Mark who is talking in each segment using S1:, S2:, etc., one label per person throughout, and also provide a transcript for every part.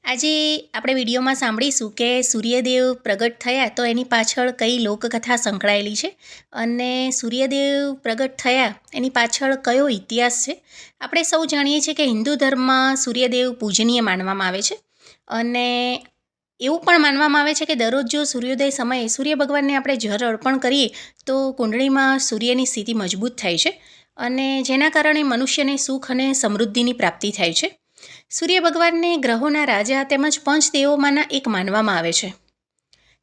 S1: આજે આપણે વિડીયોમાં સાંભળીશું કે સૂર્યદેવ પ્રગટ થયા તો એની પાછળ કઈ લોકકથા સંકળાયેલી છે અને સૂર્યદેવ પ્રગટ થયા એની પાછળ કયો ઇતિહાસ છે. આપણે સૌ જાણીએ છીએ કે હિન્દુ ધર્મમાં સૂર્યદેવ પૂજનીય માનવામાં આવે છે અને એવું પણ માનવામાં આવે છે કે દરરોજ જો સૂર્યોદય સમયે સૂર્ય ભગવાનને આપણે જળ અર્પણ કરીએ તો કુંડળીમાં સૂર્યની સ્થિતિ મજબૂત થાય છે અને જેના કારણે મનુષ્યને સુખ અને સમૃદ્ધિની પ્રાપ્તિ થાય છે. સૂર્ય ભગવાનને ગ્રહોના રાજા તેમજ પંચદેવોમાંના એક માનવામાં આવે છે.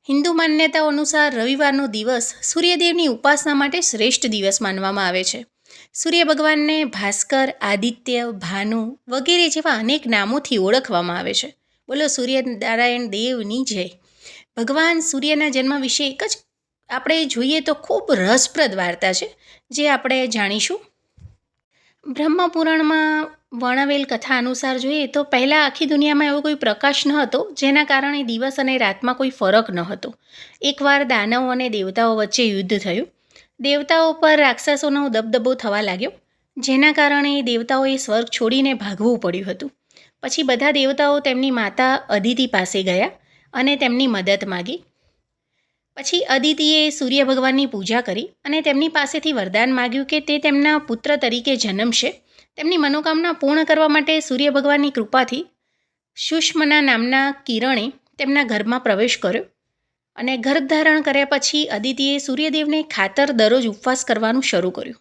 S1: હિન્દુ માન્યતાઓ અનુસાર રવિવારનો દિવસ સૂર્યદેવની ઉપાસના માટે શ્રેષ્ઠ દિવસ માનવામાં આવે છે. સૂર્ય ભગવાનને ભાસ્કર, આદિત્ય, ભાનુ વગેરે જેવા અનેક નામોથી ઓળખવામાં આવે છે. બોલો સૂર્યનારાયણ દેવની જય. ભગવાન સૂર્યના જન્મ વિશે એક જ આપણે જોઈએ તો ખૂબ રસપ્રદ વાર્તા છે જે આપણે જાણીશું. બ્રહ્મપુરાણમાં વર્ણવેલ કથા અનુસાર જોઈએ તો પહેલાં આખી દુનિયામાં એવો કોઈ પ્રકાશ ન હતો, જેના કારણે દિવસ અને રાતમાં કોઈ ફરક ન હતો. એકવાર દાનવો અને દેવતાઓ વચ્ચે યુદ્ધ થયું. દેવતાઓ પર રાક્ષસોનો દબદબો થવા લાગ્યો, જેના કારણે દેવતાઓએ સ્વર્ગ છોડીને ભાગવું પડ્યું હતું. પછી બધા દેવતાઓ તેમની માતા અદિતિ પાસે ગયા અને તેમની મદદ માગી. પછી અદિતિએ સૂર્ય ભગવાનની પૂજા કરી અને તેમની પાસેથી વરદાન માગ્યું કે તે તેમના પુત્ર તરીકે જન્મશે. તેમની મનોકામના પૂર્ણ કરવા માટે સૂર્ય ભગવાનની કૃપાથી સુષ્મના નામના કિરણે તેમના ઘરમાં પ્રવેશ કર્યો અને ગર્ભધારણ કર્યા પછી અદિતિએ સૂર્યદેવને ખાતર દરરોજ ઉપવાસ કરવાનું શરૂ કર્યું.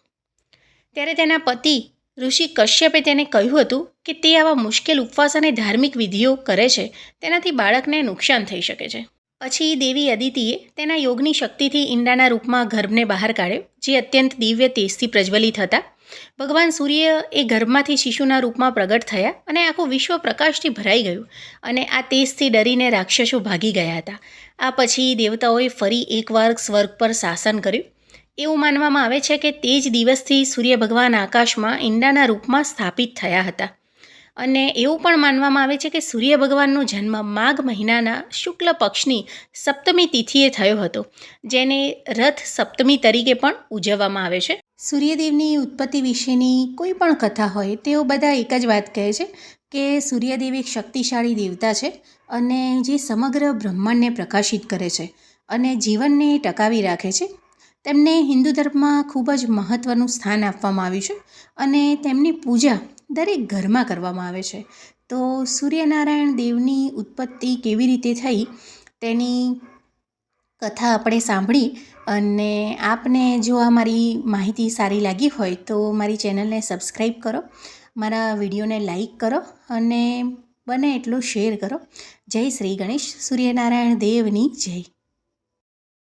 S1: ત્યારે તેના પતિ ઋષિ કશ્યપે તેને કહ્યું હતું કે તે આવા મુશ્કેલ ઉપવાસ અને ધાર્મિક વિધિઓ કરે છે તેનાથી બાળકને નુકસાન થઈ શકે છે. પછી દેવી અદિતિએ તેના યોગની શક્તિથી ઈંડાના રૂપમાં ગર્ભને બહાર કાઢ્યો, જે અત્યંત દિવ્ય તેજથી પ્રજ્વલિત હતા. ભગવાન સૂર્ય એ ગર્ભમાંથી શિશુના રૂપમાં પ્રગટ થયા અને આખું વિશ્વ પ્રકાશથી ભરાઈ ગયું અને આ તેજથી ડરીને રાક્ષસો ભાગી ગયા હતા. આ પછી દેવતાઓએ ફરી એકવાર સ્વર્ગ પર શાસન કર્યું. એવું માનવામાં આવે છે કે તે જ દિવસથી સૂર્ય ભગવાન આકાશમાં ઈંડાના રૂપમાં સ્થાપિત થયા હતા અને એવું પણ માનવામાં આવે છે કે સૂર્ય ભગવાનનો જન્મ માઘ મહિનાના શુક્લ પક્ષની સપ્તમી તિથિએ થયો હતો, જેને રથ સપ્તમી તરીકે પણ ઉજવવામાં આવે છે. સૂર્યદેવની ઉત્પત્તિ વિશેની કોઈ પણ કથા હોય તેઓ બધા એક જ વાત કહે છે કે સૂર્યદેવ એક શક્તિશાળી દેવતા છે અને જે સમગ્ર બ્રહ્માંડને પ્રકાશિત કરે છે અને જીવનને ટકાવી રાખે છે. તેમને હિન્દુ ધર્મમાં ખૂબ જ મહત્ત્વનું સ્થાન આપવામાં આવ્યું છે અને તેમની પૂજા દરેક ઘરમાં કરવામાં આવે છે. તો સૂર્યનારાયણ દેવની ઉત્પત્તિ કેવી રીતે થઈ તેની કથા આપણે સાંભળી અને આપને જો આ મારી માહિતી સારી લાગી હોય તો મારી ચેનલને સબસ્ક્રાઈબ કરો, મારા વિડીયોને લાઈક કરો અને બને એટલો શેર કરો. જય શ્રી ગણેશ. સૂર્યનારાયણ દેવની જય.